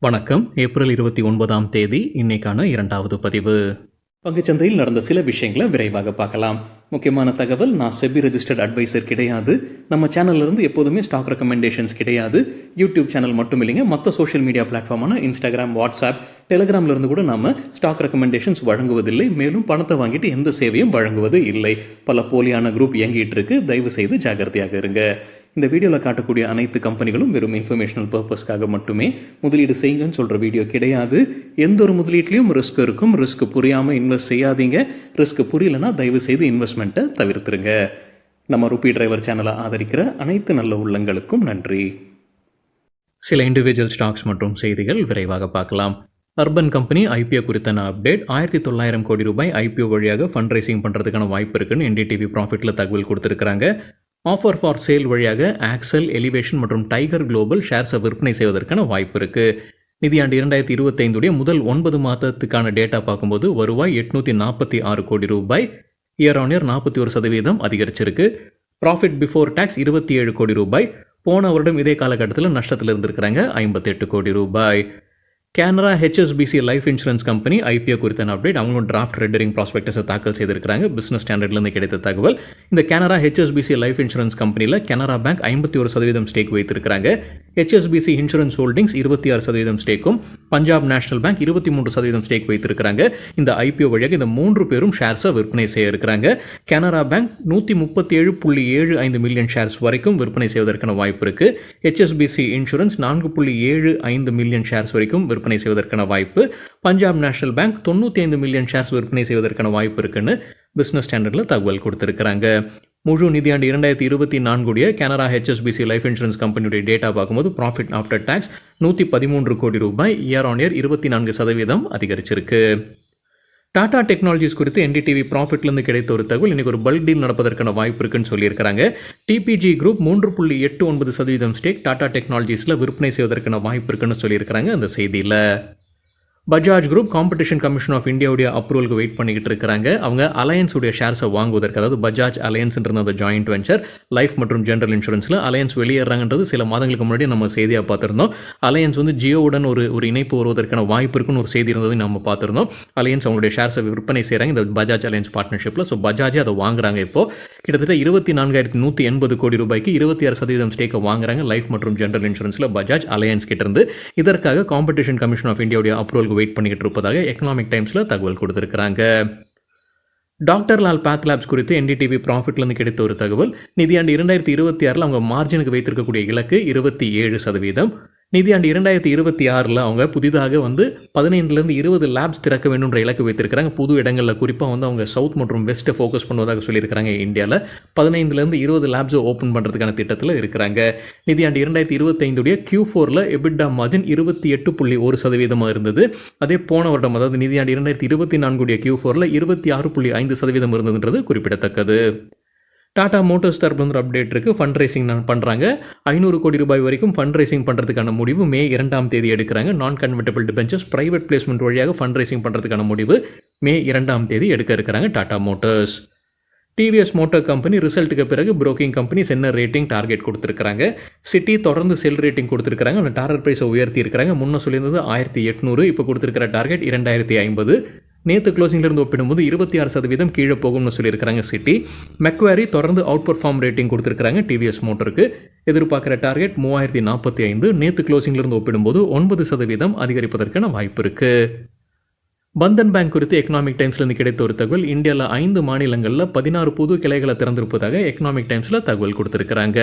வணக்கம். ஏப்ரல் 29ஆம் தேதி இன்னைக்கான 2வது பதிவு. பங்குச்சந்தையில் நடந்த சில விஷயங்களை விரைவாக பார்க்கலாம். முக்கியமான தகவல், நான் செபி ரெஜிஸ்டர்ட் அட்வைசர் கிடையாது. நம்ம சேனல்ல இருந்து எப்போதுமே ஸ்டாக் ரெக்கமெண்டேஷன்ஸ் கிடையாது. யூடியூப் சேனல் மட்டும் இல்லைங்க, மற்ற சோஷியல் மீடியா பிளாட்ஃபார்மான இன்ஸ்டாகிராம், வாட்ஸ்அப், டெலிகிராம்ல இருந்து கூட நாம ஸ்டாக் ரெக்கமெண்டேஷன்ஸ் வழங்குவதில்லை. மேலும் பணத்தை வாங்கிட்டு எந்த சேவையும் வழங்குவது இல்லை. பல போலியான குரூப் இயங்கிட்டு இருக்கு. தயவு செய்து ஜாகிரதையாக இருங்க. இந்த வீடியோவில் காட்டக்கூடிய அனைத்து கம்பெனிகளும் வெறும் இன்ஃபர்மேஷனல் பர்பஸ்க்காக மட்டுமே முதலீடு செய்யுங்கன்னு சொல்கிற வீடியோ கிடையாது. எந்த ஒரு முதலீட்லையும் ரிஸ்க் இருக்கும். ரிஸ்க் புரியாமல் இன்வெஸ்ட் செய்யாதீங்க. ரிஸ்க் புரியலன்னா தயவு செய்து இன்வெஸ்ட்மெண்ட்டை தவிர்த்துருங்க. நம்ம ருபி டிரைவர் சேனலை ஆதரிக்கிற அனைத்து நல்ல உள்ளங்களுக்கும் நன்றி. சில இண்டிவிஜுவல் ஸ்டாக்ஸ் மற்றும் செய்திகள் விரைவாக பார்க்கலாம். அர்பன் கம்பெனி ஐபிஓ குறித்தான அப்டேட். 1900 கோடி ரூபாய் ஐபிஓ வழியாக ஃபண்ட் ரைசிங் பண்ணுறதுக்கான வாய்ப்பு இருக்குன்னு என்டிடிவி ப்ராஃபிட்டில் தகவல் கொடுத்துருக்காங்க. ஆஃபர் ஃபார் சேல் வழியாக ஆக்சல், எலிவேஷன் மற்றும் டைகர் குளோபல் ஷேர்ஸை விற்பனை செய்வதற்கான வாய்ப்பு இருக்குது. நிதியாண்டு 2025 முதல் 9 மாதத்துக்கான டேட்டா பார்க்கும்போது வருவாய் 846 கோடி ரூபாய், இயர் ஆன் இயர் 41% அதிகரிச்சிருக்கு. ப்ராஃபிட் பிஃபோர் டேக்ஸ் 27 கோடி ரூபாய். போன வருடம் இதே காலகட்டத்தில் நஷ்டத்தில் இருந்திருக்கிறாங்க 58 கோடி ரூபாய். Canara HSBC life insurance company IPO குறித்தான அப்டேட். அவங்களும் டிராஃப்ட் ரெண்டரிங் ப்ராஸ்பெக்டஸை தாக்கல் செய்திருக்கிறாங்க. பிஸ்னஸ் ஸ்டாண்டர்ட்லேருந்து கிடைத்த தகவல். இந்த கேனரா ஹெச்எஸ்பிசி லைஃப் இன்சூரன்ஸ் கம்பெனியில் கனரா பேங்க் 51% ஸ்டேக் வைத்திருக்கிறாங்க. ஹெச்எஸ்பிசி இன்சூரன்ஸ் ஹோல்டிங்ஸ் 26% ஸ்டேக்கும், பஞ்சாப் நேஷனல் பேங்க் 23% ஸ்டேக் வைத்திருக்கிறாங்க. இந்த ஐபிஓ வழியாக இந்த 3 பேரும் ஷேர்ஸை விற்பனை செய்ய இருக்கிறாங்க. கனரா பேங்க் 137.75 மில்லியன் ஷேர்ஸ் வரைக்கும் விற்பனை செய்வதற்கான வாய்ப்பு இருக்கு. ஹெச்எஸ்பிசி இன்சூரன்ஸ் 4.75 மில்லியன் ஷேர்ஸ் வரைக்கும் விற்பனை செய்வதற்கான வாய்ப்பு. பஞ்சாப் நேஷனல் பேங்க் 95 மில்லியன் ஷேர்ஸ் விற்பனை செய்வதற்கான வாய்ப்பு இருக்குன்னு பிஸ்னஸ் ஸ்டாண்டர்டில் தகவல் கொடுத்திருக்கிறாங்க. முழு நிதியாண்டு 2024 கனரா ஹெச்எஸ்பிசி லைஃப் இன்சூரன்ஸ் கம்பெனியுடைய டேட்டா பார்க்கும்போது ப்ராஃபிட் ஆஃப்டர் டேக்ஸ் 113 கோடி ரூபாய், இயர் ஆன் இயர் 24% அதிகரிச்சிருக்கு. டாடா டெக்னாலஜிஸ் குறித்து என்டிடிவி ப்ராஃபிட்லேருந்து கிடைத்த ஒரு தகவல். இன்றைக்கி ஒரு பல்க் டீல் நடப்பதற்கான வாய்ப்பு இருக்குன்னு சொல்லியிருக்கிறாங்க. டிபிஜி குரூப் 3.89% ஸ்டேக் டாடா டெக்னாலஜிஸில் விற்பனை செய்வதற்கான வாய்ப்பு இருக்குன்னு சொல்லியிருக்கிறாங்க அந்த செய்தியில். Bajaj group competition commission of இந்தியாவுடைய அப்ரூவலுக்கு வெயிட் பண்ணிக்கிட்டு இருக்கிறாங்க. அவங்க அலையன்ஸ் உடைய ஷேர்ஸை வாங்குவதற்கு, அதாவது பஜாஜ் அலையன்ஸ்ன்றது அந்த ஜாயிண்ட் வெஞ்சர் லைஃப் மற்றும் ஜெனரல் இன்சூரன்ஸில் அலையன்ஸ் வெளியேறாங்கன்றது சில மாதங்களுக்கு முன்னாடி நம்ம செய்தியாக பார்த்துருந்தோம். அலையன்ஸ் ஜியோவுடன் ஒரு இணைப்பு வருவதற்கான வாய்ப்பு இருக்குன்னு ஒரு செய்தி இருந்தது நம்ம பார்த்துருந்தோம். அலையன்ஸ் அவங்களுடைய ஷேர்ஸை விற்பனை செய்கிறாங்க இந்த பஜாஜ் அலையன்ஸ் பார்ட்னர்ஷிப்பில். ஸோ பஜாஜே அதை வாங்குறாங்க. இப்போ கிட்டத்தட்ட 24,180 கோடி ரூபாய்க்கு 26% ஸ்டேக்கை வாங்குறாங்க லைஃப் மற்றும் ஜெனரல் இன்சூரன்ஸில் பஜாஜ் அலையன்ஸ் கிட்டேருந்து. இதற்காக காம்படிஷன் கமிஷன் ஆஃப் இந்தியாவுடைய அப்ரூவல் வெயிட் பண்ணிக்கிட்டு இருப்பதாக எக்கனாமிக் டைம்ஸ்ல தகவல் கொடுத்திருக்கிறாங்க. டாக்டர் லால் பேத் லேப்ஸ் குறித்து என்டிடிவி ப்ராஃபிட்லேருந்து கிடைத்த ஒரு தகவல். நிதியாண்டு 2026 அவங்க மார்ஜினுக்கு வைத்திருக்கக்கூடிய இலக்கு 27%. நிதியாண்டு 2026 அவங்க புதிதாக 15லேருந்து 20 லேப்ஸ் திறக்க வேண்டும்ன்ற இலக்கு வைத்திருக்கிறாங்க. புது இடங்களில் குறிப்பாக அவங்க சவுத் மற்றும் வெஸ்ட்டை ஃபோக்கஸ் பண்ணுவதாக சொல்லியிருக்கிறாங்க. இந்தியாவில் 15லேருந்து 20 லேப்ஸை ஓப்பன் பண்ணுறதுக்கான திட்டத்தில் இருக்கிறாங்க. நிதியாண்டு 2025 Q4 எபிட்டா மார்ஜின் 28.1% இருந்தது. அதே போன வருடம், அதாவது நிதியாண்டு 2024 Q4 26.5% இருந்ததுன்றது குறிப்பிடத்தக்கது. டாடா மோட்டார்ஸ் தரப்புல அப்டேட் இருக்குது. ஃபண்ட் ரைசிங் பண்ணுறாங்க. 500 கோடி ரூபாய் வரைக்கும் ஃபண்ட் ரைசிங் பண்ணுறதுக்கான முடிவு மே 2ஆம் தேதி எடுக்கிறாங்க. நான் கன்வெர்ட்டபிள் டிபென்ச்சர்ஸ் பிரைவேட் பிளேஸ்மெண்ட் வழியாக ஃபண்ட் ரைசிங் பண்ணுறதுக்கான முடிவு மே 2ஆம் தேதி எடுக்க இருக்கிறாங்க Tata Motors. TVS motor company ரிசல்ட்டுக்கு பிறகு புரோக்கிங் கம்பெனிஸ் என்ன ரேட்டிங் டார்கெட் கொடுத்துருக்காங்க. சிட்டி தொடர்ந்து செல் ரேட்டிங் கொடுத்துருக்காங்க. அந்த டார்கெட் ப்ரைஸை உயர்த்தி இருக்கிறாங்க. முன்ன சொல்லியிருந்தது 1800, இப்போ கொடுத்துருக்கிற டார்கெட் 2050. நேற்று க்ளோசிங்லேருந்து ஒப்பிடும்போது 26% கீழே போகும்னு சொல்லியிருக்கிறாங்க சிட்டி. மெக்வாரி தொடர்ந்து அவுட் பர்ஃபார்ம் ரேட்டிங் கொடுத்துருக்காங்க டிவிஎஸ் மோட்டருக்கு. எதிர்பார்க்குற டார்கெட் 3045. நேற்று க்ளோசிங்லேருந்து ஒப்பிடும்போது 9% அதிகரிப்பதற்கான வாய்ப்பு இருக்குது. பந்தன் பேங்க் குறித்து எக்கனாமிக் டைம்ஸ்லேருந்து கிடைத்த ஒரு தகவல். இந்தியாவில் 5 மாநிலங்களில் 16 புது கிளைகளை திறந்திருப்பதாக எக்கனாமிக் டைம்ஸில் தகவல் கொடுத்துருக்குறாங்க.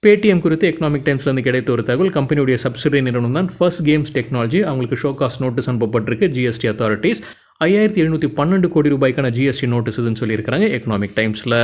பேடிஎம் குறித்து எக்கனாமிக் டைம்ஸ்லேருந்து கிடைத்த ஒரு தகவல். கம்பெனியுடைய சப்சிடரி நிறுவனம் தான் ஃபர்ஸ்ட் கேம்ஸ் டெக்னாலஜி. அவங்களுக்கு ஷோகாஸ் நோட்டீஸ் அனுப்பப்பட்டிருக்கு ஜிஎஸ்டி அத்தாரிட்டிஸ். 5712 கோடி ரூபாய்க்கான ஜிஎஸ்டி நோட்டீஸ்ன்னு சொல்லியிருக்கிறாங்க எக்கனாமிக் டைம்ஸில்.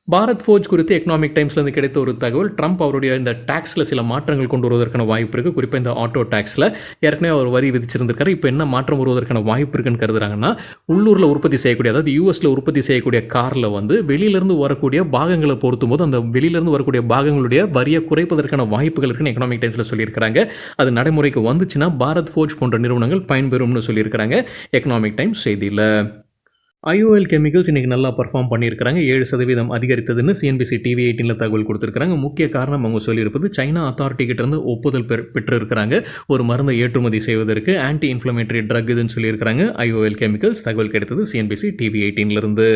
பாரத் ஃபோர்ஜ் குறித்து எக்கனாமிக் டைம்ஸ்லேருந்து கிடைத்த ஒரு தகவல். ட்ரம்ப் அவருடைய இந்த டேக்ஸில் சில மாற்றங்கள் கொண்டு வருவதற்கான வாய்ப்பு இருக்குது. குறிப்பாக இந்த ஆட்டோ டேக்ஸில் ஏற்கனவே அவர் வரி விதிச்சிருந்திருக்காரு. இப்போ என்ன மாற்றம் வருவதற்கான வாய்ப்பு இருக்குன்னு கருதுறாங்கன்னா, உள்ளூரில் உற்பத்தி செய்யக்கூடிய, அதாவது யூஎஸில் உற்பத்தி செய்யக்கூடிய காரில் வெளியிலேருந்து வரக்கூடிய பாகங்களை பொறுத்தும் போது அந்த வெளியிலேருந்து வரக்கூடிய பாகங்களுடைய வரியை குறைப்பதற்கான வாய்ப்புகள் இருக்குன்னு எக்கனாமிக் டைம்ஸில் சொல்லியிருக்கிறாங்க. அது நடைமுறைக்கு வந்துச்சுன்னா பாரத் ஃபோர்ஜ் போன்ற நிறுவனங்கள் பயன்பெறும்னு சொல்லியிருக்கிறாங்க எக்கனாமிக் டைம்ஸ் செய்தியில். ஐஓஎல் கெமிக்கல்ஸ் இன்றைக்கி நல்லா பர்ஃபார்ம் பண்ணியிருக்கிறாங்க. 7% அதிகரித்ததுன்னு சிஎன்பிசி டிவி 18 தகவல் கொடுத்துருக்காங்க. முக்கிய காரணம் அவங்க சொல்லியிருப்பது சைனா அத்தாரிட்டி கிட்டேருந்து ஒப்புதல் பெற்றிருக்கிறாங்க ஒரு மருந்தை ஏற்றுமதி செய்வதற்கு. ஆன்டி இன்ஃப்ளமேட்டரி ட்ரக் இதுன்னு சொல்லியிருக்கிறாங்க. ஐஓஎல் கெமிக்கல்ஸ் தகவல் கிடைத்தது சிஎன்பிசி டிவி 18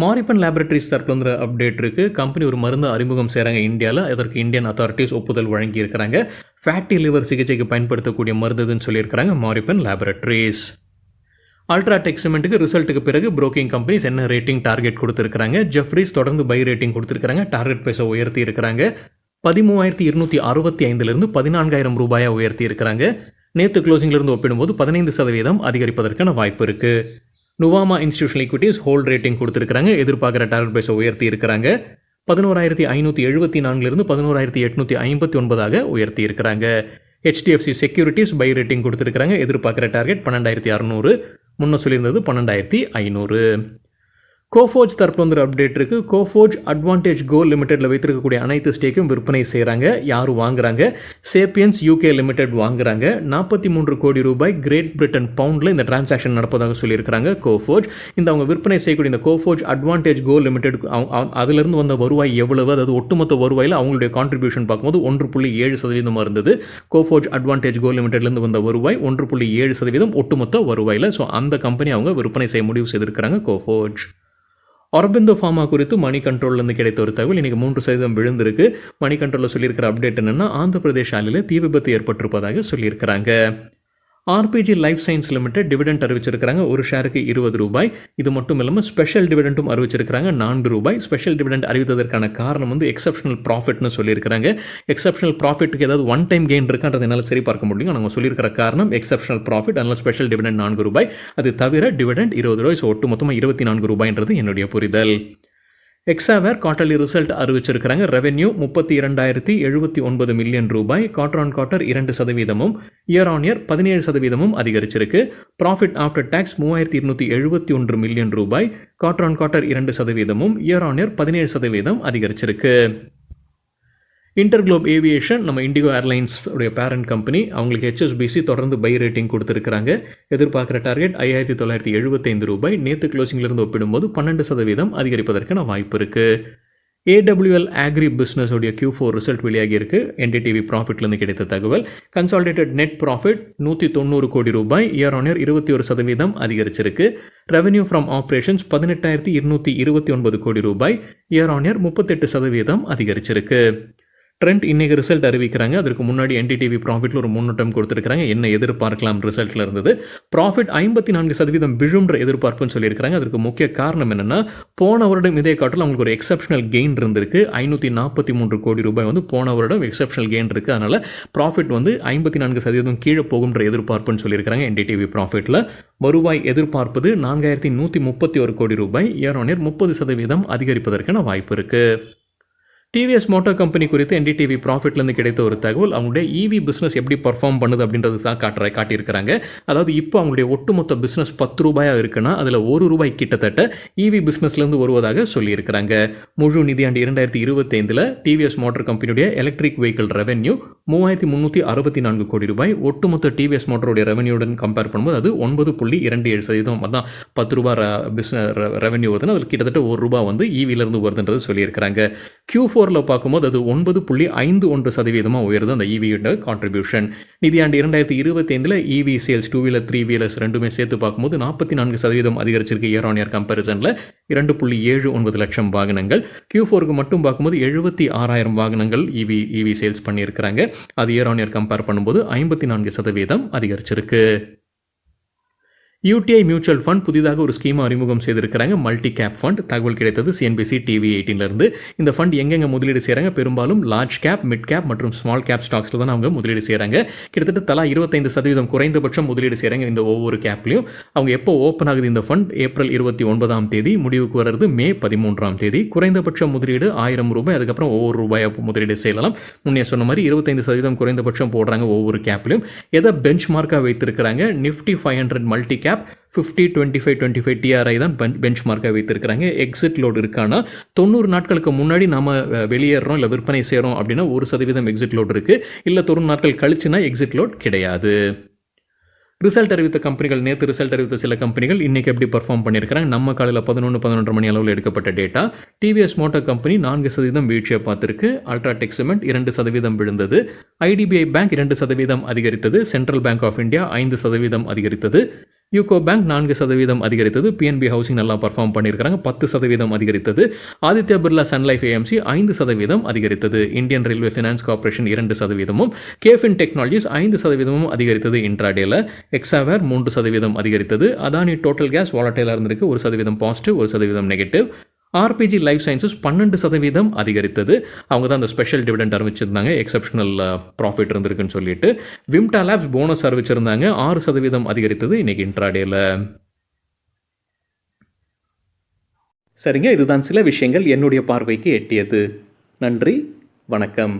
மாரிப்பன் லேபரேட்டரிஸ் தரப்பில் வந்து அப்டேட் இருக்குது. கம்பெனி ஒரு மருந்து அறிமுகம் செய்கிறாங்க இந்தியாவில். அதற்கு இந்தியன் அத்தாரிட்டிஸ் ஒப்புதல் வழங்கியிருக்கிறாங்க. ஃபேட்டி லிவர் சிகிச்சைக்கு பயன்படுத்தக்கூடிய மருந்துன்னு சொல்லியிருக்கிறாங்க மாரிப்பன் லேபரேட்டரிஸ். அல்ட்ராடெக் சிமெண்ட்டுக்கு ரிசல்ட்டுக்கு பிறகு புரோக்கிங் கம்பெனிஸ் என்ன ரேட்டிங் டார்கெட் கொடுத்துருக்காங்க? ஜெஃப்ரீஸ் தொடர்ந்து பை ரேட்டிங் கொடுத்துருக்காங்க. டார்கெட் ப்ரைஸை உயர்த்தி இருக்கிறாங்க. 13,265 14,000 ரூபாயாக உயர்த்தி இருக்கிறாங்க. நேற்று க்ளோசிங்கிலிருந்து ஒப்பிடும்போது 15% அதிகரிப்பதற்கான வாய்ப்பு இருக்குது. நுவாமா இன்ஸ்டிடியூஷனல் ஈக்விட்டிஸ் ஹோல்ட் ரேட்டிங் கொடுத்துருக்காங்க. எதிர்பார்க்குற டார்கெட் ப்ரைஸை உயர்த்தி இருக்கிறாங்க. 11,574 11,859 உயர்த்தி இருக்கிறாங்க. HDFC செக்யூரிட்டிஸ் பை ரேட்டிங் கொடுத்துருக்காங்க. எதிர்பார்க்குற டார்கெட் 12,600, முன்ன சொல்லியிருந்தது 12,500. கோஃபோஜ் தரப்பு வந்து அப்டேட் இருக்குது. கோஃபோஜ் அட்வான்டேஜ் கோ லிமிடெட்டில் வைத்திருக்கக்கூடிய அனைத்து ஸ்டேக்கும் விற்பனை செய்கிறாங்க. யார் வாங்குறாங்க? சேப்பியன்ஸ் UK லிமிடெட் வாங்குறாங்க. 43 கோடி ரூபாய் கிரேட் பிரிட்டன் பவுண்டில் இந்த டிரான்சாக்ஷன் நடப்பதாக சொல்லியிருக்கிறாங்க கோஃபோஜ். இந்த அவங்க விற்பனை செய்யக்கூடிய இந்த கோஃபோஜ் அட்வான்டேஜ் கோ லிமிடெட் அதிலிருந்து வந்த வருவாய் எவ்வளவு, அதாவது ஒட்டுமொத்த வருவாயில் அவங்களுடைய கான்ட்ரிபியூஷன் பார்க்கும்போது 1.7% இருந்தது. கோஃபோஜ் அட்வான்டேஜ் கோ லிமிடெட்லேருந்து வந்த வருவாய் 1.7% ஒட்டுமொத்த வருவாயில். ஸோ அந்த கம்பெனி அவங்க விற்பனை செய்ய முடிவு செய்திருக்கிறாங்க கோஃபோஜ். ஆரோபிந்தோ ஃபார்மா குறித்து மணி கண்ட்ரோல்லேருந்து கிடைத்த ஒரு தகவல் இன்றைக்கி 3% விழுந்திருக்கு. மணி கண்ட்ரோலில் சொல்லியிருக்கிற அப்டேட் என்னென்னா ஆந்திர பிரதேஷ் ஆலையில் தீ விபத்து ஏற்பட்டிருப்பதாக சொல்லியிருக்கிறாங்க. ஆர்பிஜி லைஃப் சயின்ஸ் லிமிடெட் டிவிடெண்ட் அறிவிச்சிருக்கிறாங்க. ஒரு ஷேருக்கு 20 ரூபாய். இது மட்டும் இல்லாமல் ஸ்பெஷல் டிவிடெண்ட்டும் அறிவிச்சிருக்கிறாங்க 4 ரூபாய். ஸ்பெஷல் டிவிடெண்ட் அறிவித்ததற்கான காரணம் வந்து எக்ஸப்ஷனல் ப்ராஃபிட்னு சொல்லியிருக்கிறாங்க. எக்ஸப்ஷனல் ப்ராஃபிட்டுக்கு ஏதாவது ஒன் டைம் கெயின் இருக்கான்றது என்னால் சரி பார்க்க முடியும். நாங்கள் சொல்லியிருக்கிற காரணம் எக்ஸப்ஷனல் ப்ராஃபிட், அதனால் ஸ்பெஷல் டிவிடெண்ட் 4 ரூபாய். அது தவிர டிவிடெண்ட் 20 ரூபாய். ஸோ ஒட்டு மொத்தமாக 24 ரூபாய்ன்றது என்னுடைய புரிதல். எக்ஸாவேர் குவார்டர்லி ரிசல்ட் அறிவிச்சிருக்கிறாங்க. ரெவென்யூ 32,079 மில்லியன் ரூபாய். Quarter on quarter 2%, year on year 17% அதிகரிச்சிருக்கு. ப்ராஃபிட் ஆஃப்டர் டேக்ஸ் 3,271 மில்லியன் ரூபாய். Quarter on quarter 2%, year on year 17% அதிகரிச்சிருக்கு. இன்டர்குளோப் ஏவியேஷன் நம்ம இண்டிகோ ஏர்லைன்ஸ் உடைய பேரண்ட் கம்பெனி, அவங்களுக்கு HSBC தொடர்ந்து பை ரேட்டிங் கொடுத்துருக்காங்க. எதிர்பார்க்குற டார்கெட் 5,975 ரூபாய். நேற்று க்ளோசிங்கிலிருந்து ஒப்பிடும்போது 12% அதிகரிப்பதற்கான வாய்ப்பு இருக்குது. AWL ஆக்ரி பிஸ்னஸ் உடைய Q4 ரிசல்ட் வெளியாகி இருக்கு. NDTV ப்ராஃபிட்லேருந்து கிடைத்த தகவல். கன்சாலிடேட்டட் நெட் ப்ராஃபிட் 190 கோடி ரூபாய். இயர் ஆன் இயர் 21% அதிகரிச்சிருக்கு. ரெவென்யூ ஃப்ரம் ஆப்ரேஷன்ஸ் 18,229 கோடி ரூபாய். இயர் ஆன் இயர் 38% அதிகரிச்சிருக்கு. ட்ரெண்ட் இன்றைக்கி ரிசல்ட் அறிவிக்கிறாங்க. அதற்கு முன்னாடி NDTV ப்ராஃபிட்டில் ஒரு முன்னோட்டம் கொடுத்துருக்காங்க. என்ன எதிர்பார்க்கலாம் ரிசல்ட்டில் இருந்தது? ப்ராஃபிட் 54% விழும்ன்ற எதிர்பார்ப்புன்னு சொல்லியிருக்கிறாங்க. அதற்கு முக்கிய காரணம் என்னென்னா போன வருடம் இதே காட்டில் அவங்களுக்கு ஒரு எக்ஸப்ஷனல் கெயின் இருந்திருக்கு. 543 கோடி ரூபாய் வந்து போன வருடம் எக்ஸப்ஷனல் கெயின் இருக்குது. அதனால் ப்ராஃபிட் வந்து 54% கீழே போகும்ன்ற எதிர்பார்ப்புன்னு சொல்லியிருக்கிறாங்க. NDTV ப்ராஃபிட்டில் வருவாய் எதிர்பார்ப்பது 4,131 கோடி ரூபாய். இயர் ஆன் இயர் 30% அதிகரிப்பதற்கான வாய்ப்பு இருக்குது. டிவிஎஸ் மோட்டார் கம்பெனி குறித்து NDTV ப்ராஃபிட்லேருந்து கிடைத்த ஒரு தகவல். அவங்களுடைய EV பிஸ்னஸ் எப்படி பர்ஃபார்ம் பண்ணுது அப்படின்றது தான் காட்டியிருக்கிறாங்க. அதாவது இப்போ அவங்களுடைய ஒட்டுமொத்த பிஸ்னஸ் 10 ரூபாயாக இருக்குன்னா அதில் 1 ரூபாய் கிட்டத்தட்ட EV பிஸ்னஸ்லேருந்து வருவதாக சொல்லியிருக்கிறாங்க. முழு நிதியாண்டு 2025 டிவிஎஸ் மோட்டார் கம்பெனியுடைய எலக்ட்ரிக் வெஹிக்கிள் ரெவென்யூ 3,364 கோடி ரூபாய். ஒட்டுமொத்த டிவிஎஸ் மோட்டருடைய ரெவென்யூடன் கம்பேர் பண்ணும்போது அது 9.27%. அதான் 10 ரூபாய் பிஸ்னஸ் ரெவென்யூ வருதுன்னா அதில் கிட்டத்தட்ட 1 ரூபாய் வந்து EVலேருந்து வருதுன்றது சொல்லியிருக்கிறாங்க. Q4 பார்க்கும்போது அது 9.51% உயருது அந்த EVயோட கான்ட்ரிபியூஷன். நிதியாண்டு 2025 EV சேல்ஸ் 2 வீலர் 3 வீலர்ஸ் ரெண்டுமே சேர்த்து பார்க்கும்போது 44% அதிகரிச்சிருக்கு. இயர் ஆன் இயர் கம்பேரிசனில் 2.79 லட்சம் வாகனங்கள். Q4க்கு மட்டும் பார்க்கும்போது 76,000 வாகனங்கள் EV சேல்ஸ் பண்ணியிருக்கிறாங்க. அது இயர் ஆன் இயர் கம்பேர் பண்ணும்போது 54% அதிகரிச்சிருக்கு. UTI மியூச்சுவல் ஃபண்ட் புதிதாக ஒரு ஸ்கீம் அறிமுகம் செய்திருக்கிறாங்க. Multi cap fund. தகவல் கிடைத்தது CNBC TV 18 இந்த ஃபண்ட் எங்கெங்கே முதலீடு செய்கிறாங்க? பெரும்பாலும் லார்ஜ் கேப், மிட் கேப் மற்றும் ஸ்மால் கேப் ஸ்டாக்ஸில் தான் அவங்க முதலீடு செய்கிறாங்க. கிட்டத்தட்ட தலா 25% குறைந்தபட்சம் முதலீடு செய்கிறாங்க இந்த ஒவ்வொரு கேப்லையும். அவங்க எப்போ ஓப்பன் ஆகுது இந்த ஃபண்ட்? ஏப்ரல் 29ஆம் தேதி. முடிவுக்கு வர்றது மே 13ஆம் தேதி. குறைந்தபட்ச முதலீடு 1000 ரூபாய். அதுக்கப்புறம் ஒவ்வொரு ரூபாயாக முதலீடு செய்யலாம். முன்னே சொன்ன மாதிரி 25% குறைந்தபட்சம் போடுறாங்க ஒவ்வொரு கேப்லையும். எதை பெஞ்ச் மார்க்காக வைத்திருக்கிறாங்க? நிஃப்டி 500 மல்டி கேப் 50, 25, 25 TRI தான் பெஞ்ச் மார்க்காக வைத்திருக்கிறாங்க. எக்ஸிட் லோடு இருக்கானா? 90 நாட்களுக்கு முன்னாடி நம்ம வெளியேறோம் இல்லை விற்பனை செய்கிறோம் அப்படின்னா 1% எக்ஸிட் லோடு இருக்குது. இல்லை 90 நாட்கள் கழிச்சுன்னா எக்ஸிட் லோட் கிடையாது. ரிசல்ட் அறிவித்த கம்பெனிகள், நேற்று ரிசல்ட் அறிவித்த சில கம்பெனிகள் இன்றைக்கி எப்படி பர்ஃபார்ம் பண்ணியிருக்கிறாங்க. நம்ம காலையில் 11 மணி அளவில் எடுக்கப்பட்ட டேட்டா. டிவிஎஸ் மோட்டார் கம்பெனி 4% வீழ்ச்சியை பார்த்துருக்கு. அல்ட்ராடெக் சிமெண்ட் 2% விழுந்தது. ஐடிபிஐ பேங்க் 2% அதிகரித்தது. சென்ட்ரல் பேங்க் ஆஃப் இந்தியா 5% அதிகரித்தது. யூகோ பேங்க் 4% அதிகரித்தது. பிஎன்பி ஹவுசிங் நல்லா பர்ஃபார்ம் பண்ணியிருக்கிறாங்க, 10% அதிகரித்தது. Aditya Birla sun life AMC 5% அதிகரித்தது. Indian railway finance corporation 2%, KFin technologies 5% அதிகரித்தது. இன்ட்ராடேல எக்ஸாவேர் 3% அதிகரித்தது. அதானி டோட்டல் கேஸ் வாலட்டைலாக இருந்திருக்கு, 1% positive, 1% negative. RPG life sciences 12% அதிகரித்தது. அவங்க தான் அந்த ஸ்பெஷல் டிவிடெண்ட் அறிவிச்சிருந்தாங்க, எக்ஸப்ஷனல் ப்ராஃபிட் இருந்திருக்குன்னு சொல்லிட்டு. விம்டா லேப்ஸ் போனஸ் அறிவிச்சிருந்தாங்க, 6% அதிகரித்தது இன்னைக்கு இன்ட்ராடேல. சரிங்க, இதுதான் சில விஷயங்கள் என்னுடைய பார்வைக்கு எட்டியது. நன்றி, வணக்கம்.